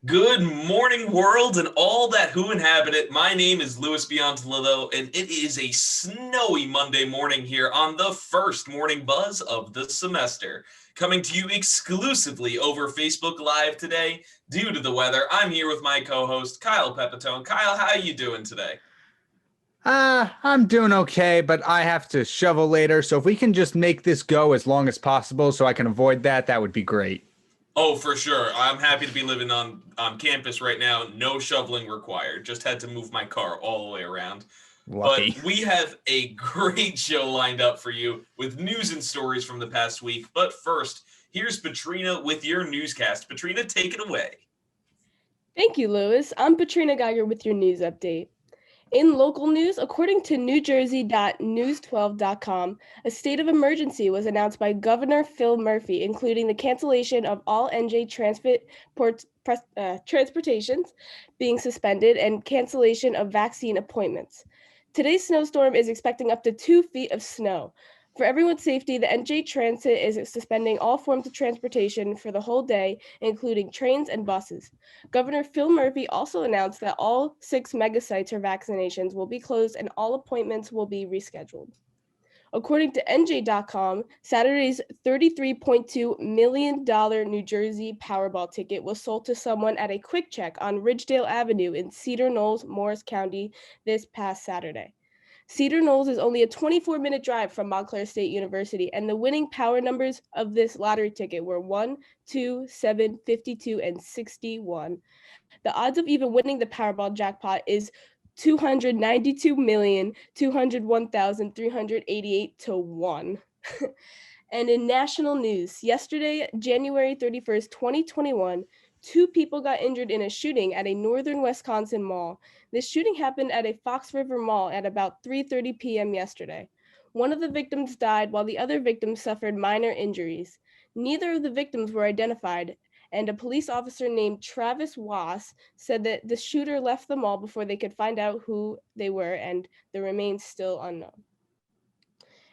Good morning, world, and all that who inhabit it. My name is Louis Biontalillo, and it is a snowy Monday morning here on the first morning buzz of the semester. Coming to you exclusively over Facebook Live today. Due to the weather, I'm here with my co-host, Kyle Pepitone. Kyle, how are you doing today? I'm doing okay, but I have to shovel later. So if we can just make this go as long as possible so I can avoid that, that would be great. Oh, for sure. I'm happy to be living on campus right now. No shoveling required. Just had to move my car all the way around. But Lucky. we have a great show lined up for you with news and stories from the past week. But first, here's Patrina with your newscast. Patrina, take it away. Thank you, Louis. I'm Patrina Geiger with your news update. In local news, according to NewJersey.news12.com, a state of emergency was announced by Governor Phil Murphy, including the cancellation of all NJ transportations being suspended and cancellation of vaccine appointments. Today's snowstorm is expecting up to 2 feet of snow. For everyone's safety, the NJ Transit is suspending all forms of transportation for the whole day, including trains and buses. Governor Phil Murphy also announced that all 6 mega sites for vaccinations will be closed and all appointments will be rescheduled. According to NJ.com, Saturday's $33.2 million New Jersey Powerball ticket was sold to someone at a Quick Check on Ridgedale Avenue in Cedar Knolls, Morris County this past Saturday. Cedar Knolls is only a 24-minute drive from Montclair State University, and the winning power numbers of this lottery ticket were 1, 2, 7, 52, and 61. The odds of even winning the Powerball jackpot is 292,201,388 to 1. And in national news, yesterday, January 31st, 2021, 2 people got injured in a shooting at a northern Wisconsin mall. This shooting happened at a Fox River Mall at about 3:30 p.m. yesterday. One of the victims died while the other victim suffered minor injuries. Neither of the victims were identified, and a police officer named Travis Wass said that the shooter left the mall before they could find out who they were, and the remains still unknown.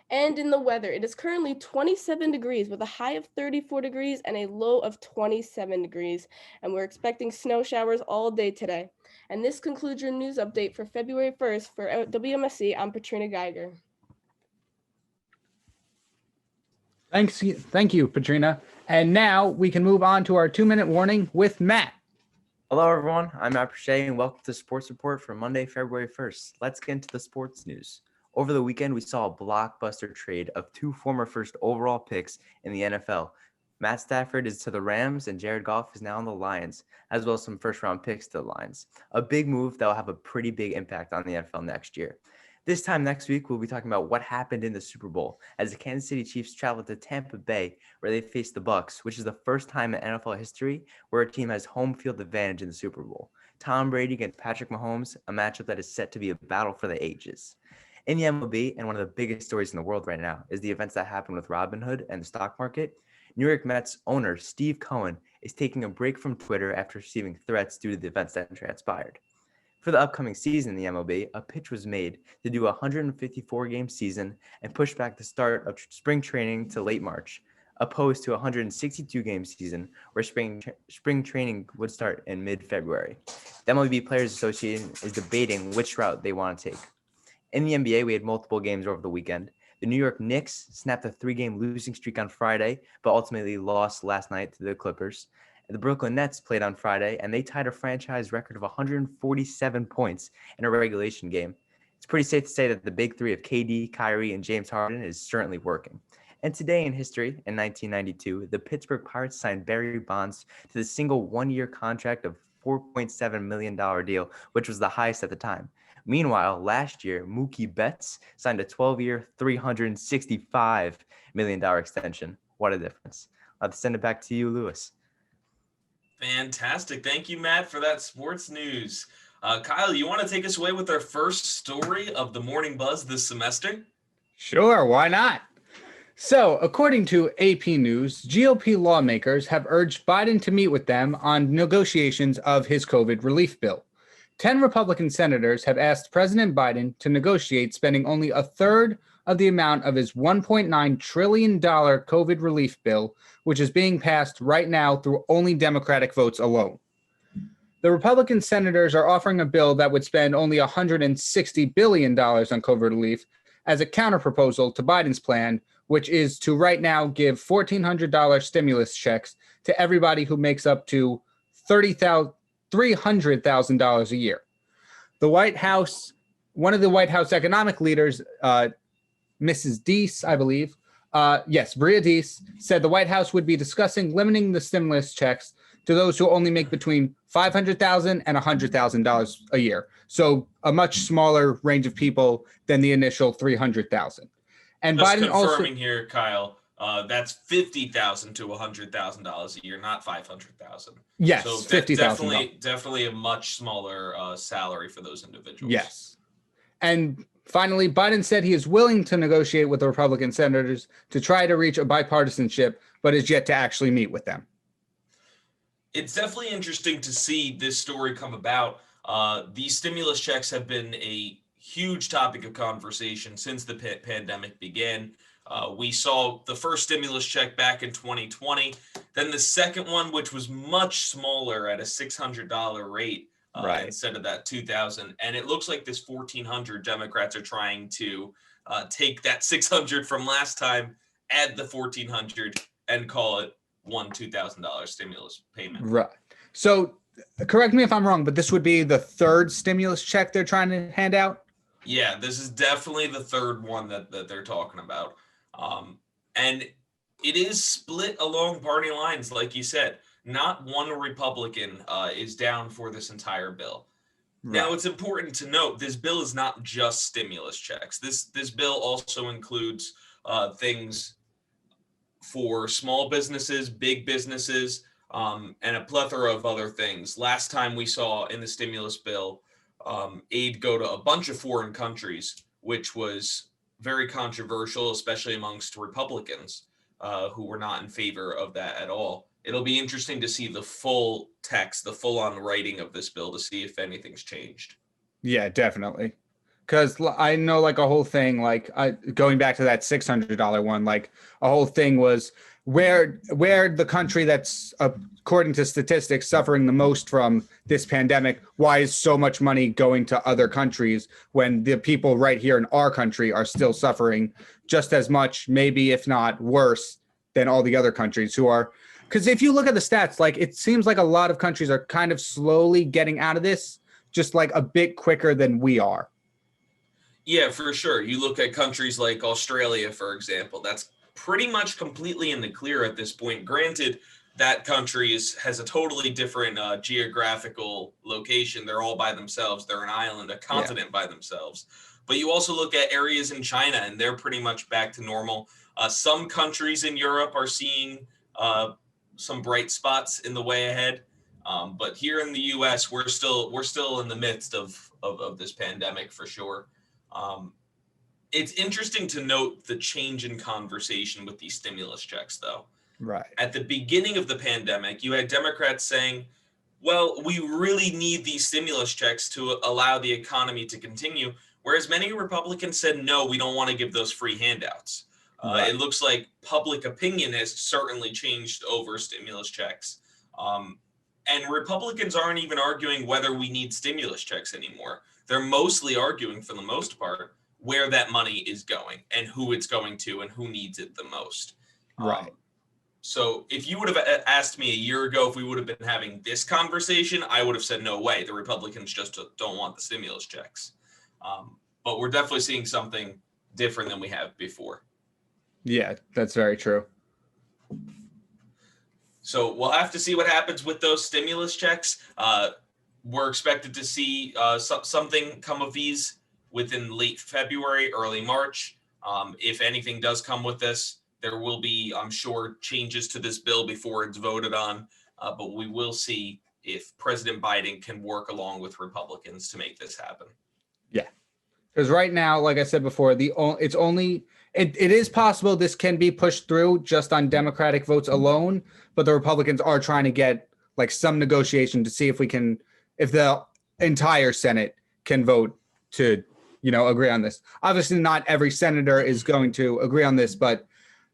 And in the weather, it is currently 27 degrees with a high of 34 degrees and a low of 27 degrees. And we're expecting snow showers all day today. And this concludes your news update for February 1st for WMSC. I'm Patrina Geiger. Thank you, Patrina. And now we can move on to our 2-minute warning with Matt. Hello, everyone. I'm Matt Prochet, and welcome to the Sports Report for Monday, February 1st. Let's get into the sports news. Over the weekend, we saw a blockbuster trade of 2 former first overall picks in the NFL. Matt Stafford is to the Rams, and Jared Goff is now on the Lions, as well as some first-round picks to the Lions. A big move that will have a pretty big impact on the NFL next year. This time next week, we'll be talking about what happened in the Super Bowl as the Kansas City Chiefs traveled to Tampa Bay, where they faced the Bucs, which is the first time in NFL history where a team has home field advantage in the Super Bowl. Tom Brady against Patrick Mahomes, a matchup that is set to be a battle for the ages. In the MLB, and one of the biggest stories in the world right now, is the events that happened with Robinhood and the stock market. New York Mets owner Steve Cohen is taking a break from Twitter after receiving threats due to the events that transpired. For the upcoming season in the MLB, a pitch was made to do a 154-game season and push back the start of spring training to late March, opposed to a 162-game season where spring training would start in mid-February. The MLB Players Association is debating which route they want to take. In the NBA, we had multiple games over the weekend. The New York Knicks snapped a 3-game losing streak on Friday, but ultimately lost last night to the Clippers. The Brooklyn Nets played on Friday, and they tied a franchise record of 147 points in a regulation game. It's pretty safe to say that the big three of KD, Kyrie, and James Harden is certainly working. And today in history, in 1992, the Pittsburgh Pirates signed Barry Bonds to the single one-year contract of $4.7 million deal, which was the highest at the time. Meanwhile, last year, Mookie Betts signed a 12-year, $365 million extension. What a difference. I'll send it back to you, Louis. Fantastic. Thank you, Matt, for that sports news. Kyle, you want to take us away with our first story of the Morning Buzz this semester? Sure, why not? So, according to AP News, GOP lawmakers have urged Biden to meet with them on negotiations of his COVID relief bill. 10 Republican senators have asked President Biden to negotiate spending only a third of the amount of his $1.9 trillion COVID relief bill, which is being passed right now through only Democratic votes alone. The Republican senators are offering a bill that would spend only $160 billion on COVID relief as a counterproposal to Biden's plan, which is to right now give $1,400 stimulus checks to everybody who makes up to $300,000 a year. The White House, one of the White House economic leaders, Mrs. Deese, I believe, Bria Deese, said the White House would be discussing limiting the stimulus checks to those who only make between $500,000 and $100,000 a year. So a much smaller range of people than the initial $300,000. And Just Biden confirming also here, Kyle, that's $50,000 to $100,000 a year, not $500,000. yes, So $50,000. definitely a much smaller salary for those individuals. Yes. And finally, Biden said he is willing to negotiate with the Republican senators to try to reach a bipartisanship, but is yet to actually meet with them. It's definitely interesting to see this story come about. These stimulus checks have been a huge topic of conversation since the pandemic began. We saw the first stimulus check back in 2020, then the second one, which was much smaller at a $600 rate instead of that $2,000. And it looks like this $1,400 Democrats are trying to take that $600 from last time, add the $1,400, and call it one $2,000 stimulus payment. Right. So correct me if I'm wrong, but this would be the third stimulus check they're trying to hand out? Yeah, this is definitely the third one that they're talking about. And it is split along party lines, like you said. Not one Republican is down for this entire bill. Right. Now, it's important to note this bill is not just stimulus checks. This bill also includes things for small businesses, big businesses, and a plethora of other things. Last time we saw in the stimulus bill, aid go to a bunch of foreign countries, which was very controversial, especially amongst Republicans who were not in favor of that at all. It'll be interesting to see the full text, the full-on writing of this bill to see if anything's changed. Yeah, definitely. Because I know like a whole thing, like going back to that $600 one, like a whole thing was where the country that's, according to statistics, suffering the most from this pandemic, why is so much money going to other countries when the people right here in our country are still suffering just as much, maybe if not worse, than all the other countries who are. Because if you look at the stats, like it seems like a lot of countries are kind of slowly getting out of this, just like a bit quicker than we are. Yeah, for sure. You look at countries like Australia, for example, that's pretty much completely in the clear at this point. Granted, that country has a totally different geographical location. They're all by themselves. They're an island, a continent by themselves. But you also look at areas in China, and they're pretty much back to normal. Some countries in Europe are seeing some bright spots in the way ahead. But here in the U.S., we're still in the midst of this pandemic for sure. It's interesting to note the change in conversation with these stimulus checks, though. Right. At the beginning of the pandemic, you had Democrats saying, well, we really need these stimulus checks to allow the economy to continue, whereas many Republicans said, no, we don't want to give those free handouts. Right. It looks like public opinion has certainly changed over stimulus checks. And Republicans aren't even arguing whether we need stimulus checks anymore. They're mostly arguing, for the most part, where that money is going and who it's going to and who needs it the most. Right. So if you would have asked me a year ago if we would have been having this conversation, I would have said, no way. The Republicans just don't want the stimulus checks. But we're definitely seeing something different than we have before. Yeah, that's very true. So we'll have to see what happens with those stimulus checks. We're expected to see something come of these within late February, early March. If anything does come with this, there will be, I'm sure, changes to this bill before it's voted on. But we will see if President Biden can work along with Republicans to make this happen. Yeah, because right now, like I said before, it is possible this can be pushed through just on Democratic votes alone, but the Republicans are trying to get like some negotiation to see if the entire Senate can vote to, agree on this. Obviously, not every senator is going to agree on this, but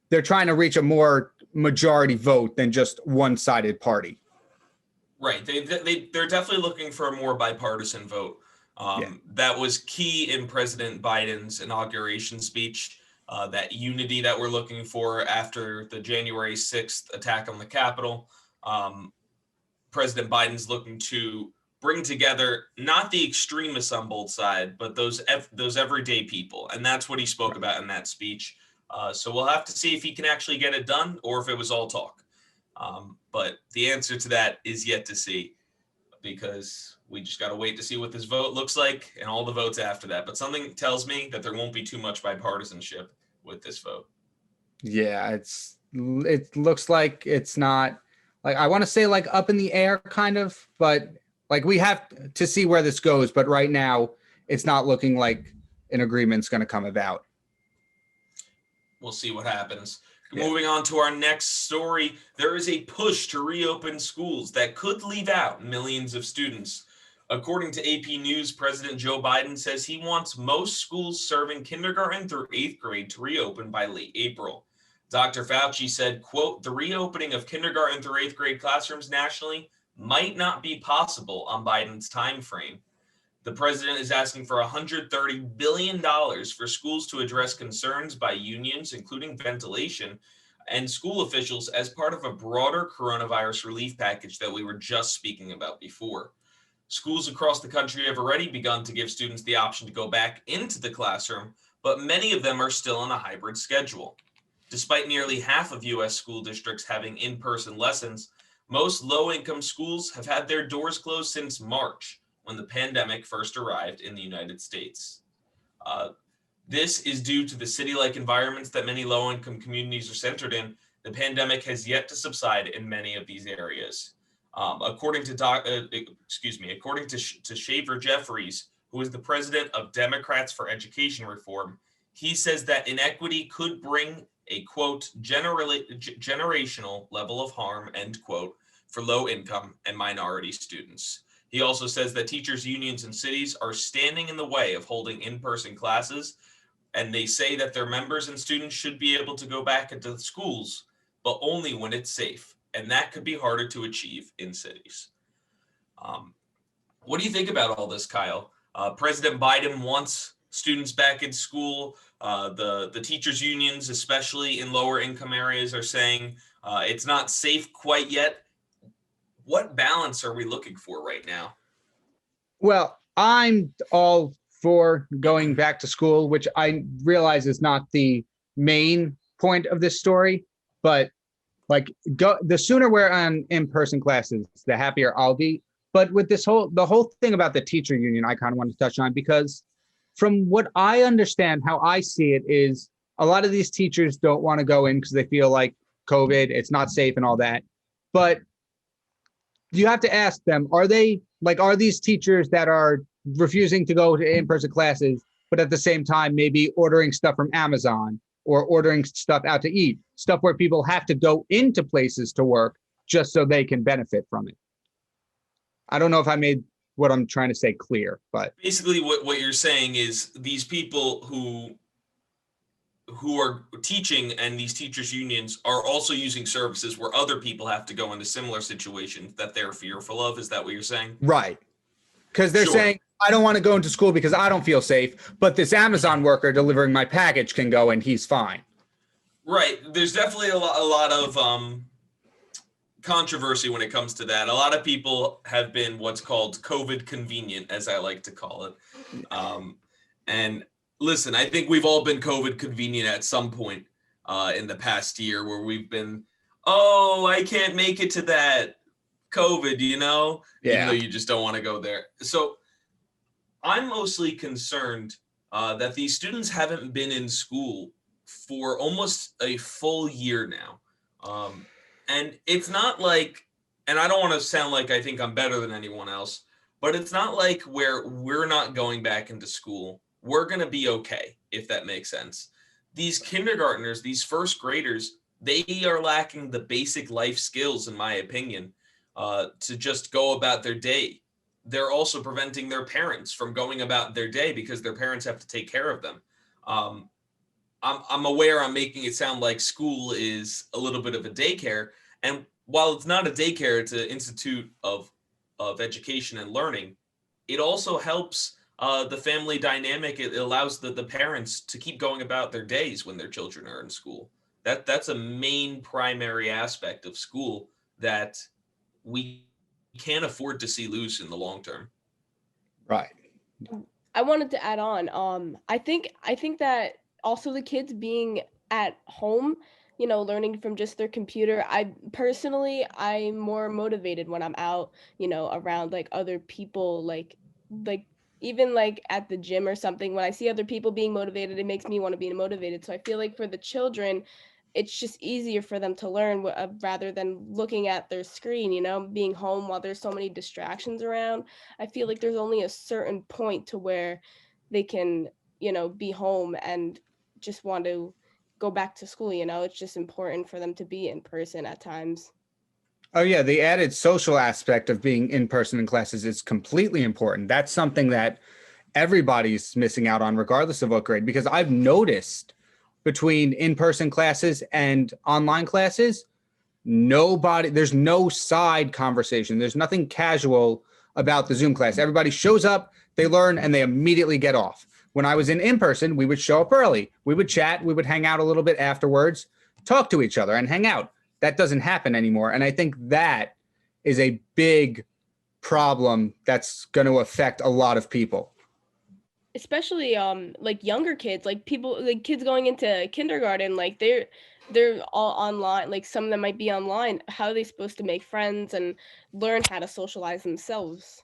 they're trying to reach a more majority vote than just one-sided party. Right. They're definitely looking for a more bipartisan vote. Yeah. That was key in President Biden's inauguration speech. That unity that we're looking for after the January 6th attack on the Capitol. Um, President Biden's looking to bring together not the extremists on both sides, but those everyday people, and that's what he spoke about in that speech. So we'll have to see if he can actually get it done, or if it was all talk. But the answer to that is yet to see, because we just got to wait to see what this vote looks like and all the votes after that. But something tells me that there won't be too much bipartisanship with this vote. Yeah, it looks like it's not, like, I want to say like up in the air kind of, but like we have to see where this goes. But right now, it's not looking like an agreement's going to come about. We'll see what happens. Yeah. Moving on to our next story, there is a push to reopen schools that could leave out millions of students. According to AP News, President Joe Biden says he wants most schools serving kindergarten through 8th grade to reopen by late April. Dr. Fauci said, quote, the reopening of kindergarten through 8th grade classrooms nationally might not be possible on Biden's time frame. The president is asking for $130 billion for schools to address concerns by unions, including ventilation, and school officials as part of a broader coronavirus relief package that we were just speaking about before. Schools across the country have already begun to give students the option to go back into the classroom, but many of them are still on a hybrid schedule. Despite nearly half of U.S. school districts having in-person lessons, most low-income schools have had their doors closed since March, when the pandemic first arrived in the United States. This is due to the city-like environments that many low-income communities are centered in. The pandemic has yet to subside in many of these areas. According to Shaver Jeffries, who is the president of Democrats for Education Reform, he says that inequity could bring a, quote, generational level of harm, end quote, for low-income and minority students. He also says that teachers' unions in cities are standing in the way of holding in-person classes, and they say that their members and students should be able to go back into the schools, but only when it's safe, and that could be harder to achieve in cities. What do you think about all this, Kyle? President Biden wants students back in school. The teachers' unions, especially in lower income areas, are saying it's not safe quite yet. What balance are we looking for right now? Well, I'm all for going back to school, which I realize is not the main point of this story, but like the sooner we're on in-person classes, the happier I'll be. But with the whole thing about the teacher union, I kind of want to touch on, because from what I understand, how I see it is a lot of these teachers don't want to go in because they feel like COVID, it's not safe and all that. But you have to ask them, are these teachers that are refusing to go to in-person classes, but at the same time, maybe ordering stuff from Amazon or ordering stuff out to eat, stuff where people have to go into places to work just so they can benefit from it? I don't know if I made what I'm trying to say clear, but basically what you're saying is these people who are teaching and these teachers unions are also using services where other people have to go into similar situations that they're fearful of. Is that what you're saying? right. Because they're Sure. saying, I don't want to go into school because I don't feel safe, but this Amazon worker delivering my package can go and he's fine. Right. There's definitely a lot of controversy when it comes to that. A lot of people have been what's called COVID convenient, as I like to call it. And listen, I think we've all been COVID convenient at some point in the past year, where we've been, oh, I can't make it to that COVID, even though you just don't want to go there. So I'm mostly concerned that these students haven't been in school for almost a full year now. And it's not like, and I don't want to sound like I think I'm better than anyone else, but it's not like where we're not going back into school, we're going to be okay, if that makes sense. These kindergartners, these first graders, they are lacking the basic life skills, in my opinion, to just go about their day. They're also preventing their parents from going about their day because their parents have to take care of them. I'm aware I'm making it sound like school is a little bit of a daycare, and while it's not a daycare, it's an institute of education and learning. It also helps the family dynamic. It allows the parents to keep going about their days when their children are in school. That's a main primary aspect of school that we can't afford to see lose in the long term. Right. I wanted to add on. I think that also the kids being at home, learning from just their computer. I'm more motivated when I'm out, around like other people, like even like at the gym or something. When I see other people being motivated, it makes me want to be motivated. So I feel like for the children, it's just easier for them to learn rather than looking at their screen, being home while there's so many distractions around. I feel like there's only a certain point to where they can, be home and just want to go back to school. It's just important for them to be in person at times. Oh yeah, the added social aspect of being in person in classes is completely important. That's something that everybody's missing out on, regardless of what grade, because I've noticed between in-person classes and online classes, there's no side conversation. There's nothing casual about the Zoom class. Everybody shows up, they learn, and they immediately get off. When I was in person, we would show up early. We would chat, we would hang out a little bit afterwards, talk to each other and hang out. That doesn't happen anymore. And I think that is a big problem that's going to affect a lot of people. Especially like younger kids, like people, like kids going into kindergarten, like they're all online. Like some of them might be online. How are they supposed to make friends and learn how to socialize themselves?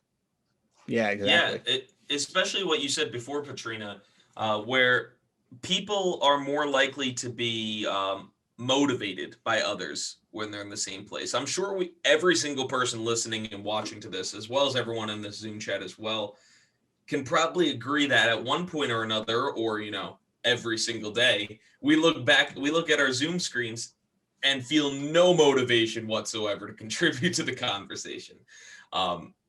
Yeah, exactly. Yeah, especially what you said before, Patrina, where people are more likely to be motivated by others when they're in the same place. I'm sure every single person listening and watching to this, as well as everyone in this Zoom chat as well, can probably agree that at one point or another, or every single day, we look at our Zoom screens and feel no motivation whatsoever to contribute to the conversation.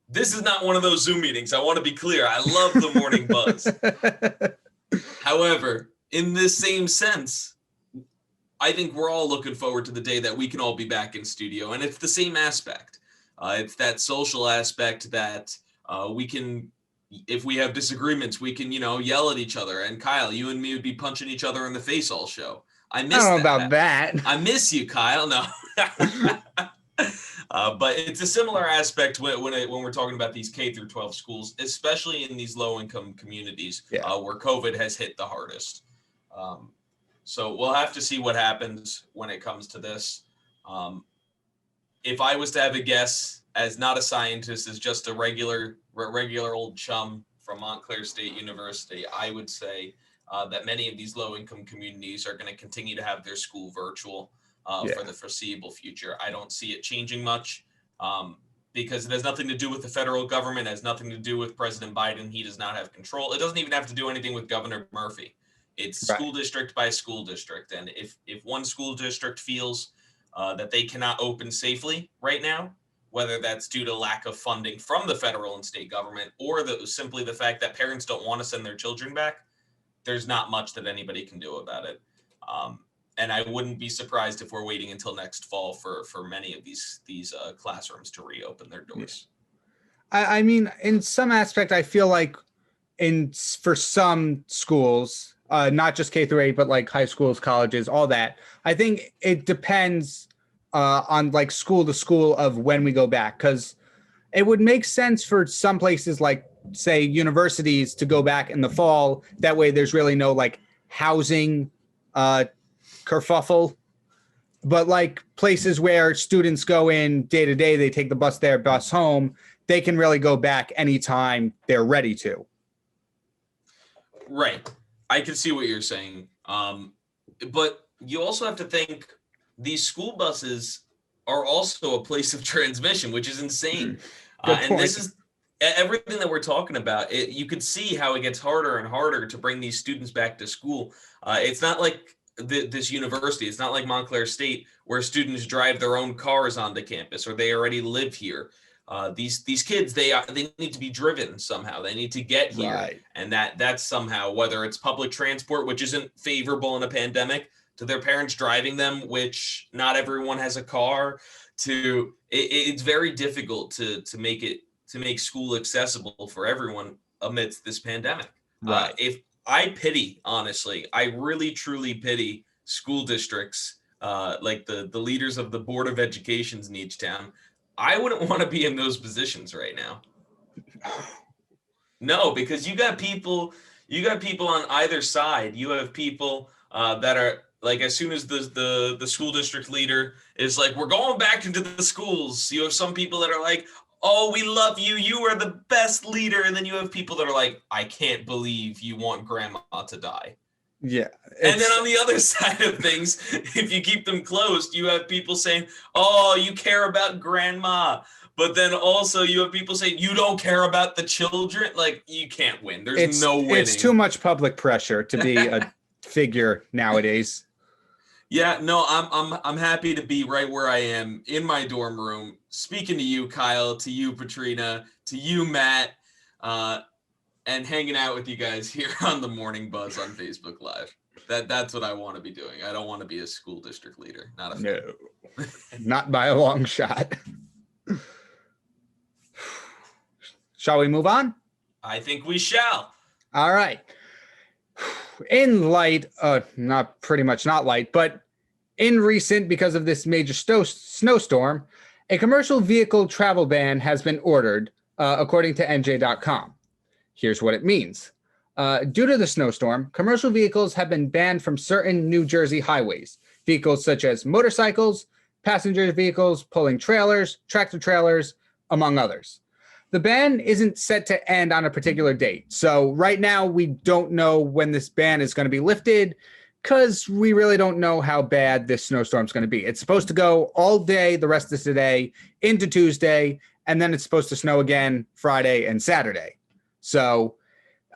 This is not one of those Zoom meetings. I want to be clear. I love the morning buzz. However, in this same sense, I think we're all looking forward to the day that we can all be back in studio. And it's the same aspect. It's that social aspect that we can, if we have disagreements, we can, yell at each other. And Kyle, you and me would be punching each other in the face all show. I don't know about that. I miss you, Kyle. No. But it's a similar aspect when we're talking about these K through 12 schools, especially in these low-income communities where COVID has hit the hardest. So we'll have to see what happens when it comes to this. If I was to have a guess, as not a scientist, as just a regular old chum from Montclair State University, I would say that many of these low-income communities are going to continue to have their school virtual for the foreseeable future. I don't see it changing much because it has nothing to do with the federal government. It has nothing to do with President Biden. He does not have control. It doesn't even have to do anything with Governor Murphy. It's school district by school district. And if one school district feels that they cannot open safely right now, whether that's due to lack of funding from the federal and state government or simply the fact that parents don't want to send their children back, there's not much that anybody can do about it. And I wouldn't be surprised if we're waiting until next fall for many of these classrooms to reopen their doors. I mean, in some aspect, I feel like for some schools, not just K through 8, but like high schools, colleges, all that, I think it depends on like school to school of when we go back, because it would make sense for some places like, say, universities to go back in the fall. That way there's really no like housing kerfuffle. But like places where students go in day to day, they take the bus there, bus home, they can really go back anytime they're ready to. Right. I can see what you're saying. But you also have to think these school buses are also a place of transmission, which is insane. And this is everything that we're talking about. You could see how it gets harder and harder to bring these students back to school. It's not like this university. It's not like Montclair State where students drive their own cars onto campus or they already live here. These kids, they need to be driven somehow. They need to get here. Right. And that's somehow, whether it's public transport, which isn't favorable in a pandemic, to their parents driving them, which not everyone has a car, to it's very difficult to make school accessible for everyone amidst this pandemic. Right. If I pity, honestly, I really truly pity school districts, like the leaders of the Board of Educations in each town. I wouldn't want to be in those positions right now. No, because you got people on either side. You have people that are like, as soon as the school district leader is like, we're going back into the schools. You have some people that are like, oh, we love you. You are the best leader. And then you have people that are like, I can't believe you want grandma to die. Yeah. And then on the other side of things, if you keep them closed, you have people saying, oh, you care about grandma. But then also you have people saying, you don't care about the children. Like, you can't win. There's no winning. It's too much public pressure to be a figure nowadays. Yeah, no, I'm happy to be right where I am in my dorm room, speaking to you, Kyle, to you, Patrina, to you, Matt, and hanging out with you guys here on the Morning Buzz on Facebook Live. That's what I want to be doing. I don't want to be a school district leader. Not a fan. No, not by a long shot. Shall we move on? I think we shall. All right. In light, not light, but in recent, because of this major snowstorm, a commercial vehicle travel ban has been ordered, according to NJ.com. Here's what it means. Due to the snowstorm, commercial vehicles have been banned from certain New Jersey highways. Vehicles such as motorcycles, passenger vehicles, pulling trailers, tractor trailers, among others. The ban isn't set to end on a particular date. So right now, we don't know when this ban is going to be lifted because we really don't know how bad this snowstorm is going to be. It's supposed to go all day, the rest of today, into Tuesday, and then it's supposed to snow again Friday and Saturday. So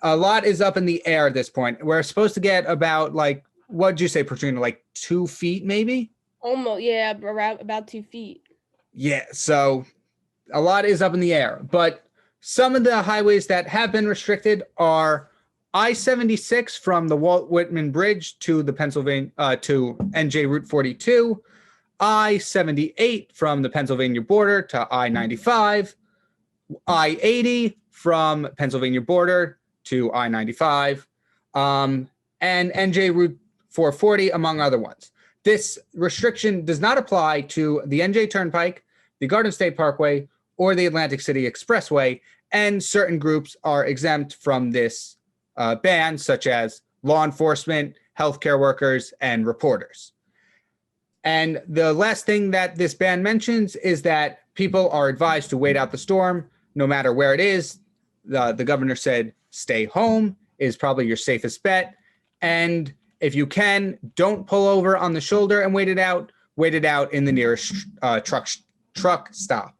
a lot is up in the air at this point. We're supposed to get about, like, what'd you say, Patrina, like 2 feet maybe? Almost, yeah, around about 2 feet. Yeah, so a lot is up in the air, but some of the highways that have been restricted are I-76 from the Walt Whitman Bridge to the Pennsylvania to NJ Route 42, I-78 from the Pennsylvania border to I-95, I-80 from Pennsylvania border to I-95, and NJ Route 440, among other ones. This restriction does not apply to the NJ Turnpike, the Garden State Parkway, or the Atlantic City Expressway, and certain groups are exempt from this ban, such as law enforcement, healthcare workers, and reporters. And the last thing that this ban mentions is that people are advised to wait out the storm, no matter where it is. The governor said, stay home is probably your safest bet. And if you can, don't pull over on the shoulder and wait it out in the nearest truck stop.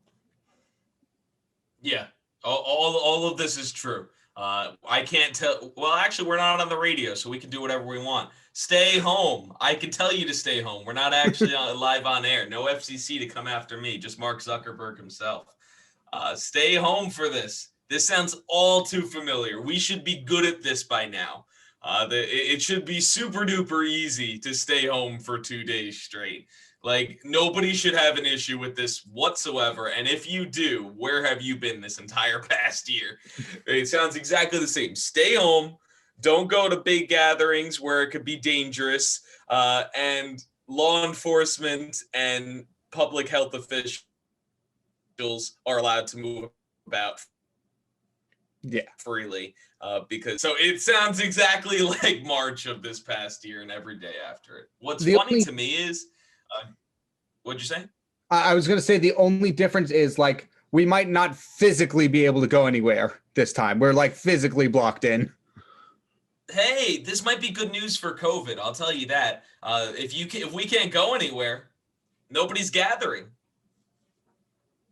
Yeah, all of this is true. I can't tell. Well, actually, we're not on the radio, so we can do whatever we want. Stay home. I can tell you to stay home. We're not actually live on air. No FCC to come after me. Just Mark Zuckerberg himself. Stay home for this. This sounds all too familiar. We should be good at this by now. It should be super duper easy to stay home for 2 days straight. Like, nobody should have an issue with this whatsoever. And if you do, where have you been this entire past year? It sounds exactly the same. Stay home. Don't go to big gatherings where it could be dangerous. And law enforcement and public health officials are allowed to move about freely. Because so it sounds exactly like March of this past year and every day after it. What's funny to me is, what'd you say? I was going to say the only difference is, like, we might not physically be able to go anywhere this time. We're, like, physically blocked in. Hey, this might be good news for COVID. I'll tell you that. If we can't go anywhere, nobody's gathering.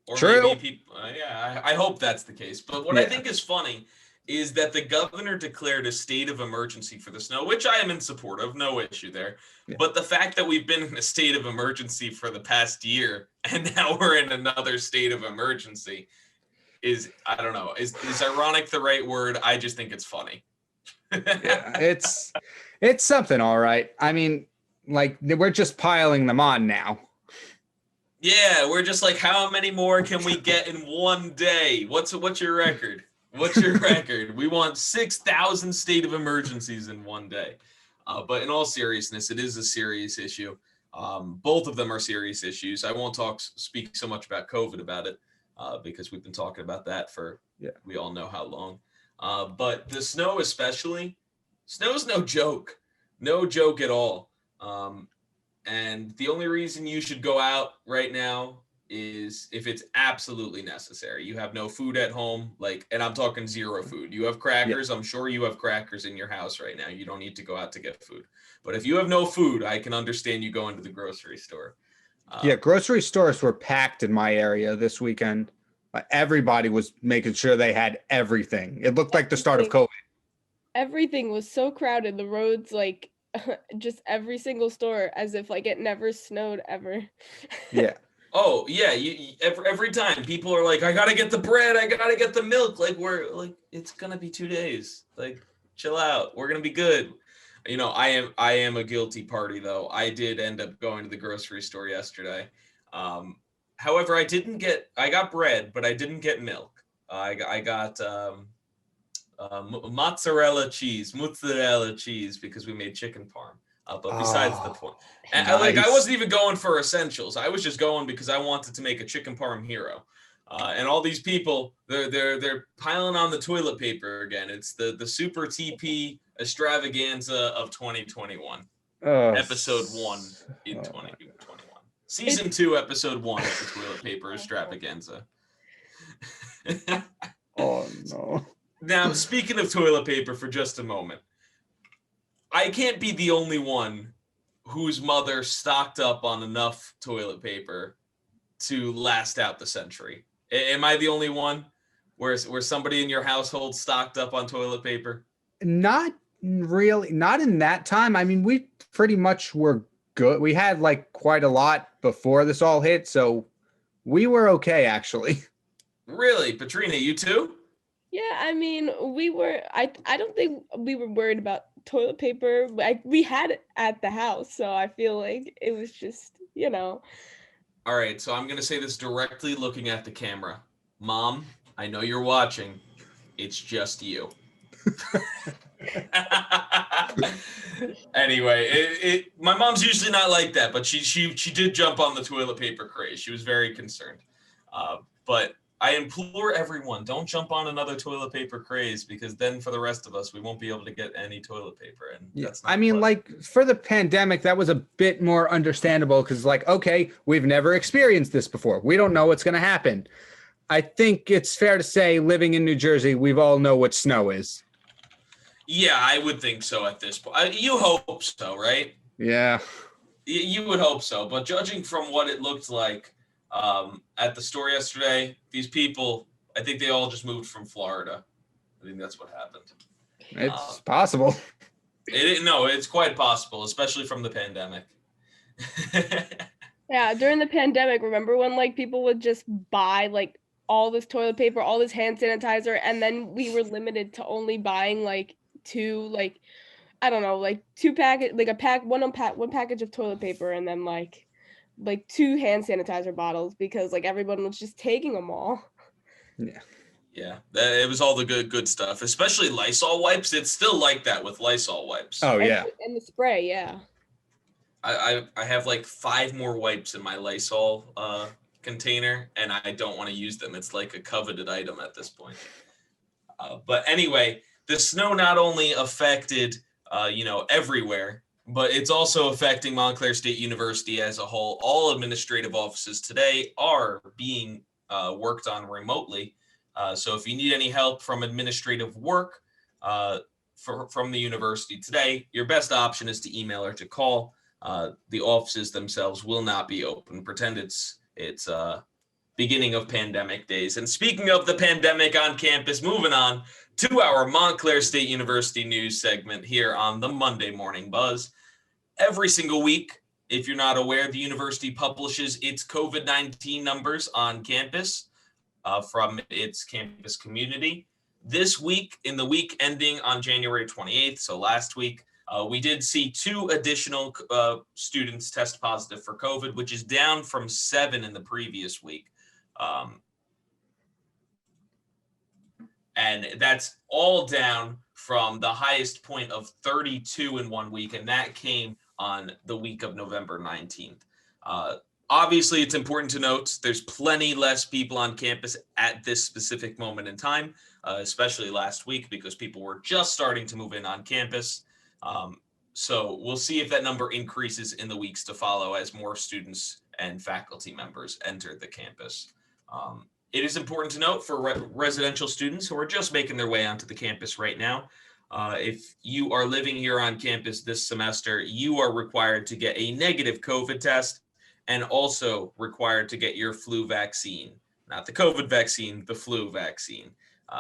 Or True. Maybe people. I hope that's the case. But what I think is funny is that the governor declared a state of emergency for the snow, which I am in support of, no issue there. Yeah. But the fact that we've been in a state of emergency for the past year, and now we're in another state of emergency is, I don't know, is ironic the right word? I just think it's funny. Yeah, it's something, all right. I mean, like we're just piling them on now. Yeah, we're just like, how many more can we get in one day? What's your record? What's your record? We want 6,000 state of emergencies in one day. But in all seriousness, it is a serious issue. Both of them are serious issues. I won't speak so much about COVID about it because we've been talking about that for we all know how long. But the snow especially, snow's no joke at all. And the only reason you should go out right now is if it's absolutely necessary. You have no food at home, and I'm talking zero food. You have crackers. Yeah. I'm sure you have crackers in your house right now. You don't need to go out to get food. But if you have no food, I can understand you going to the grocery store. Grocery stores were packed in my area this weekend. Everybody was making sure they had everything. It looked like the start of COVID. Everything was so crowded. The roads, just every single store, as if it never snowed ever. Yeah. Oh yeah, every time people are like, I gotta get the bread, I gotta get the milk. It's gonna be 2 days. Chill out. We're gonna be good. I am a guilty party though. I did end up going to the grocery store yesterday. However, I got bread, but I didn't get milk. I got mozzarella cheese because we made chicken parm. But besides the point, nice. I wasn't even going for essentials. I was just going because I wanted to make a chicken parm hero. And all these people, they're piling on the toilet paper again. It's the Super TP extravaganza of 2021. Episode 1 in 2021. Season 2, episode 1 of the toilet paper extravaganza. Oh no. Now, speaking of toilet paper for just a moment, I can't be the only one whose mother stocked up on enough toilet paper to last out the century. Am I the only one where somebody in your household stocked up on toilet paper? Not really. Not in that time. I mean, we pretty much were good. We had quite a lot before this all hit, so we were okay, actually. Really? Patrina, you too? Yeah, I mean, we were, I don't think we were worried about toilet paper. We had it at the house, so I feel like it was just, All right, so I'm going to say this directly looking at the camera. Mom, I know you're watching. It's just you. Anyway, my mom's usually not like that, but she did jump on the toilet paper craze. She was very concerned. But I implore everyone, don't jump on another toilet paper craze, because then for the rest of us, we won't be able to get any toilet paper. And that's not for the pandemic, that was a bit more understandable because okay, we've never experienced this before. We don't know what's going to happen. I think it's fair to say living in New Jersey, we've all know what snow is. Yeah, I would think so at this point. You hope so, right? Yeah. You would hope so. But judging from what it looked like, at the store yesterday, these people, I think they all just moved from Florida. I think that's what happened. It's possible. It's quite possible, especially from the pandemic. Yeah, during the pandemic, remember when people would just buy all this toilet paper, all this hand sanitizer, and then we were limited to only buying two I don't know, two packet, one package of toilet paper, and then two hand sanitizer bottles, because everyone was just taking them all. Yeah, it was all the good stuff, especially Lysol wipes. It's still like that with Lysol wipes. Oh yeah, and the spray. Yeah, I have 5 more wipes in my Lysol container, and I don't want to use them. It's like a coveted item at this point. But anyway, the snow not only affected everywhere, but it's also affecting Montclair State University as a whole. All administrative offices today are being worked on remotely. So if you need any help from administrative work from the university today, your best option is to email or to call. The offices themselves will not be open. Pretend it's beginning of pandemic days. And speaking of the pandemic on campus, moving on to our Montclair State University news segment here on the Monday Morning Buzz. Every single week, if you're not aware, the university publishes its COVID-19 numbers on campus from its campus community. This week, in the week ending on January 28th, so last week, We did see 2 additional students test positive for COVID, which is down from 7 in the previous week. And that's all down from the highest point of 32 in 1 week, and that came on the week of November 19th. Obviously, it's important to note there's plenty less people on campus at this specific moment in time, especially last week because people were just starting to move in on campus. So we'll see if that number increases in the weeks to follow as more students and faculty members enter the campus. It is important to note for residential students who are just making their way onto the campus right now, if you are living here on campus this semester, you are required to get a negative COVID test and also required to get your flu vaccine, not the COVID vaccine, the flu vaccine.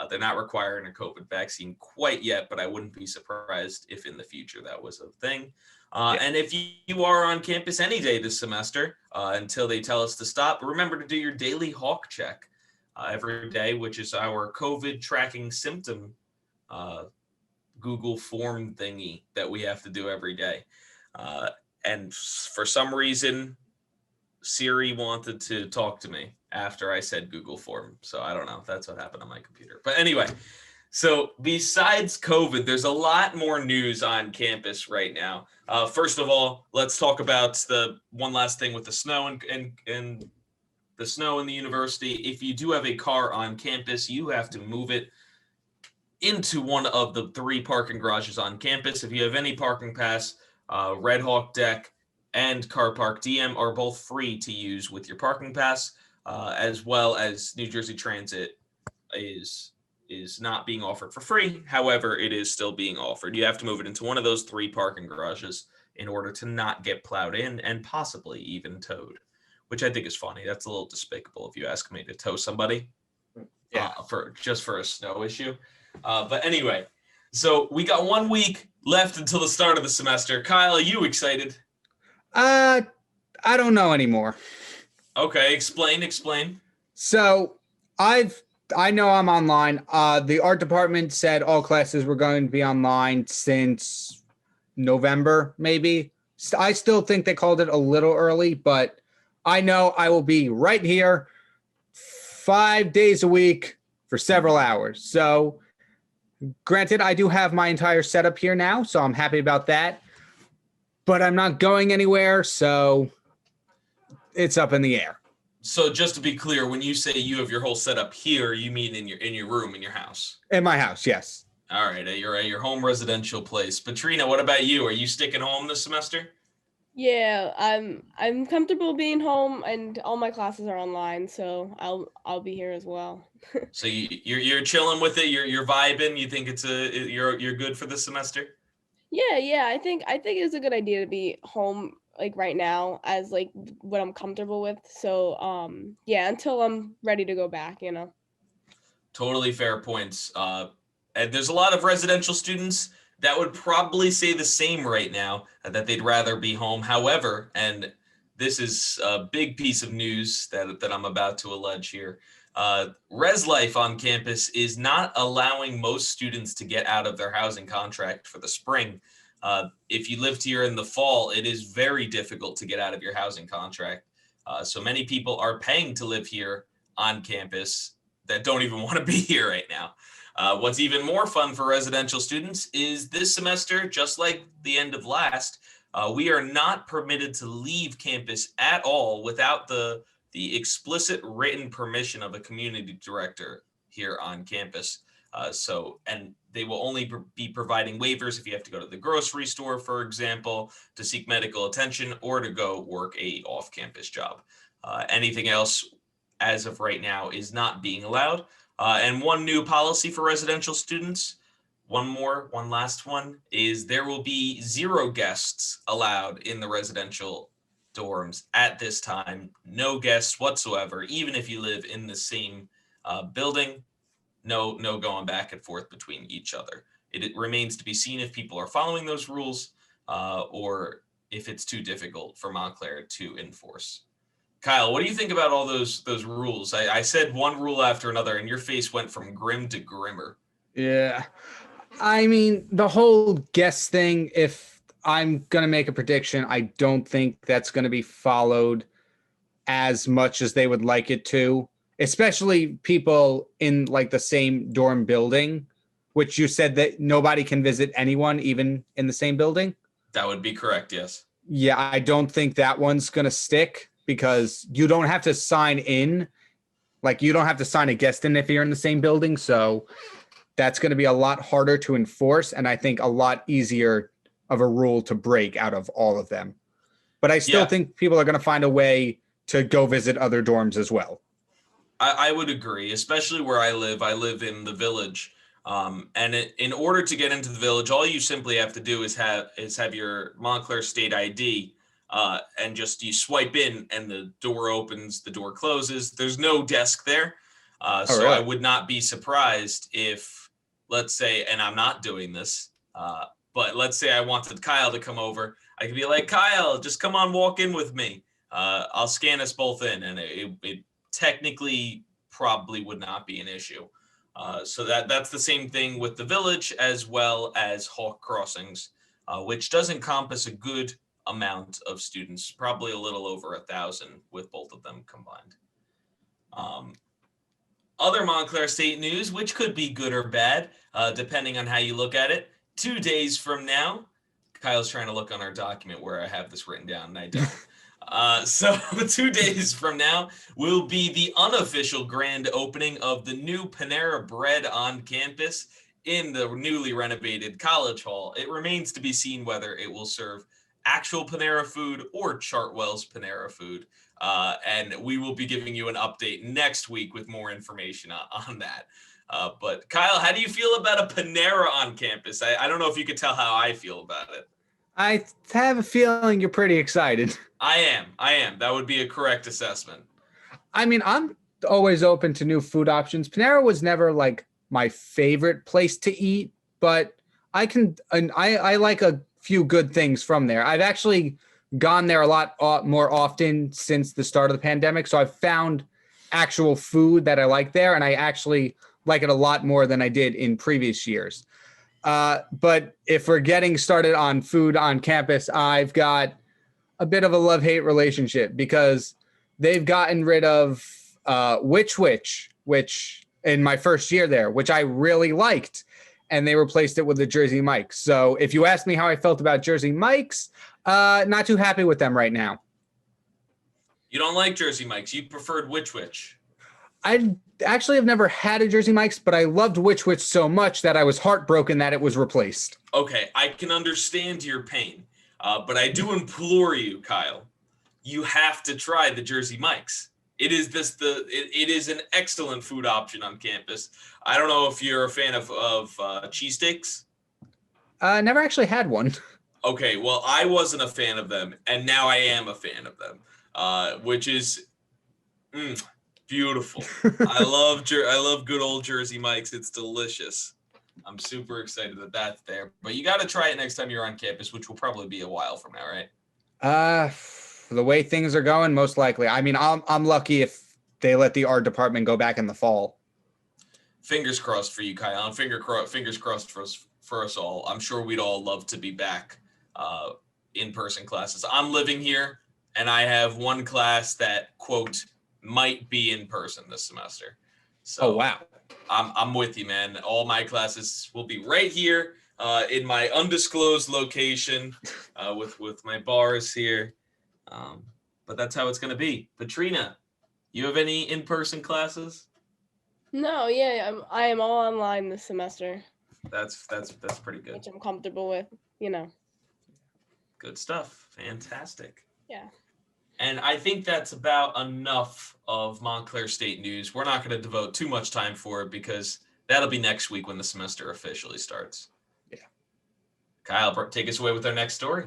They're not requiring a COVID vaccine quite yet, but I wouldn't be surprised if in the future that was a thing. And if you are on campus any day this semester until they tell us to stop, remember to do your daily Hawk check every day, which is our COVID tracking symptom Google form thingy that we have to do every day. And for some reason, Siri wanted to talk to me after I said Google form. So I don't know. That's what happened on my computer. But anyway, so besides COVID, there's a lot more news on campus right now. First of all, let's talk about the one last thing with the snow and the snow in the university. If you do have a car on campus, you have to move it into one of the 3 parking garages on campus. If you have any parking pass, Red Hawk Deck and Car Park DM are both free to use with your parking pass, as well as New Jersey Transit is not being offered for free. However, it is still being offered. You have to move it into one of those 3 parking garages in order to not get plowed in and possibly even towed, which I think is funny. That's a little despicable if you ask me to tow somebody for a snow issue. But anyway, so we got 1 week left until the start of the semester. Kyle, are you excited? I don't know anymore. Okay, explain. So I know I'm online. The art department said all classes were going to be online since November, maybe. I still think they called it a little early, but I know I will be right here 5 days a week for several hours. So granted, I do have my entire setup here now, so I'm happy about that. But I'm not going anywhere, so it's up in the air. So just to be clear, when you say you have your whole setup here, you mean in your room in your house? In my house, yes. All right, at your home residential place. Patrina, what about you? Are you sticking home this semester? Yeah, I'm comfortable being home, and all my classes are online, so I'll be here as well. So you're chilling with it. You're vibing. You think you're good for this semester? Yeah, I think it's a good idea to be home like right now as like what I'm comfortable with. So yeah, until I'm ready to go back, you know. Totally fair points. And there's a lot of residential students that would probably say the same right now, that they'd rather be home. However, and this is a big piece of news that I'm about to allege here. Res Life on campus is not allowing most students to get out of their housing contract for the spring. If you lived here in the fall, it is very difficult to get out of your housing contract. So many people are paying to live here on campus that don't even want to be here right now. What's even more fun for residential students is this semester, just like the end of last, we are not permitted to leave campus at all without the explicit written permission of a community director here on campus. And they will only be providing waivers if you have to go to the grocery store, for example, to seek medical attention or to go work a off-campus job. Anything else as of right now is not being allowed. And one new policy for residential students, one last one, is there will be 0 guests allowed in the residential dorms at this time. No guests whatsoever, even if you live in the same building. No going back and forth between each other. It remains to be seen if people are following those rules or if it's too difficult for Montclair to enforce. Kyle, what do you think about all those rules? I said one rule after another, and your face went from grim to grimmer. Yeah. I mean, the whole guess thing, if I'm going to make a prediction, I don't think that's going to be followed as much as they would like it to, especially people in like the same dorm building, which you said that nobody can visit anyone even in the same building. That would be correct, yes. Yeah, I don't think that one's going to stick because you don't have to sign in. Like, you don't have to sign a guest in if you're in the same building. So that's going to be a lot harder to enforce. And I think a lot easier of a rule to break out of all of them. But I still think people are going to find a way to go visit other dorms as well. I would agree, especially where I live. I live in the village. In order to get into the village, all you simply have to do is have your Montclair State ID, and just you swipe in, and the door opens, the door closes. There's no desk there, so really? I would not be surprised if, let's say, and I'm not doing this, but let's say I wanted Kyle to come over. I could be like, Kyle, just come on, walk in with me. I'll scan us both in, and it technically probably would not be an issue. So that's the same thing with the village as well as Hawk Crossings, which does encompass a good amount of students, probably a little over 1,000 with both of them combined. Other Montclair State news, which could be good or bad, depending on how you look at it. 2 days from now, Kyle's trying to look on our document where I have this written down, and I don't. So 2 days from now will be the unofficial grand opening of the new Panera Bread on campus in the newly renovated College Hall. It remains to be seen whether it will serve actual Panera food or Chartwell's Panera food. And we will be giving you an update next week with more information on that. But Kyle, how do you feel about a Panera on campus? I don't know if you could tell how I feel about it. I have a feeling you're pretty excited. I am. That would be a correct assessment. I mean, I'm always open to new food options. Panera was never like my favorite place to eat, but I like a few good things from there. I've actually gone there a lot more often since the start of the pandemic. So I've found actual food that I like there, and I actually like it a lot more than I did in previous years. But if we're getting started on food on campus, I've got a bit of a love-hate relationship because they've gotten rid of which in my first year there, which I really liked, and they replaced it with the Jersey Mike's. So if you ask me how I felt about Jersey Mike's, not too happy with them right now. You don't like Jersey Mike's. You preferred which? I actually have never had a Jersey Mike's, but I loved which so much that I was heartbroken that it was replaced. Okay, I can understand your pain, but I do implore you, Kyle, you have to try the Jersey Mike's. It is an excellent food option on campus. I don't know if you're a fan of cheesesteaks. Never actually had one. Okay, well, I wasn't a fan of them, and now I am a fan of them, which is beautiful. I love good old Jersey Mike's. It's delicious. I'm super excited that that's there. But you got to try it next time you're on campus, which will probably be a while from now, right? The way things are going, most likely. I mean, I'm lucky if they let the art department go back in the fall. Fingers crossed for you, Kyle. And fingers crossed for us all. I'm sure we'd all love to be back in-person classes. I'm living here, and I have one class that, quote, might be in person this semester. So oh, wow. I'm with you, man. All my classes will be right here in my undisclosed location with my bars here. But that's how it's going to be. Patrina, you have any in-person classes? No, yeah, I am all online this semester, That's pretty good. which I'm comfortable with, Good stuff. Fantastic. Yeah. And I think that's about enough of Montclair State news. We're not going to devote too much time for it because that'll be next week when the semester officially starts. Yeah. Kyle, take us away with our next story.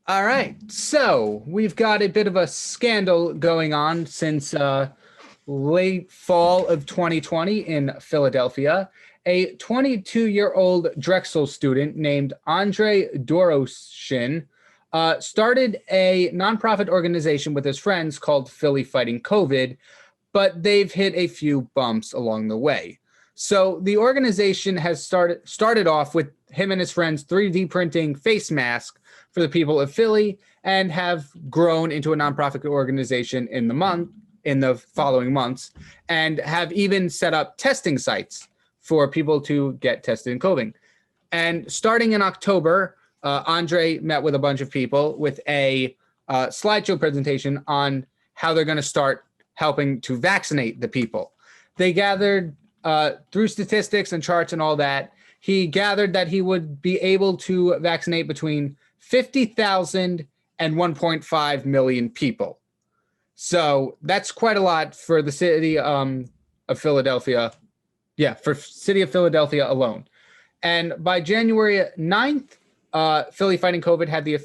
All right. So we've got a bit of a scandal going on since late fall of 2020 in Philadelphia. A 22-year-old Drexel student named Andre Doroshin started a nonprofit organization with his friends called Philly Fighting COVID, but they've hit a few bumps along the way. So the organization has started off with him and his friends 3D printing face masks for the people of Philly, and have grown into a nonprofit organization in the following months, and have even set up testing sites for people to get tested in COVID. And starting in October, Andre met with a bunch of people with a slideshow presentation on how they're going to start helping to vaccinate the people. They gathered through statistics and charts and all that. He gathered that he would be able to vaccinate between 50,000 and 1.5 million people. So that's quite a lot for the city of Philadelphia. Yeah, for city of Philadelphia alone. And by January 9th, Philly Fighting COVID had the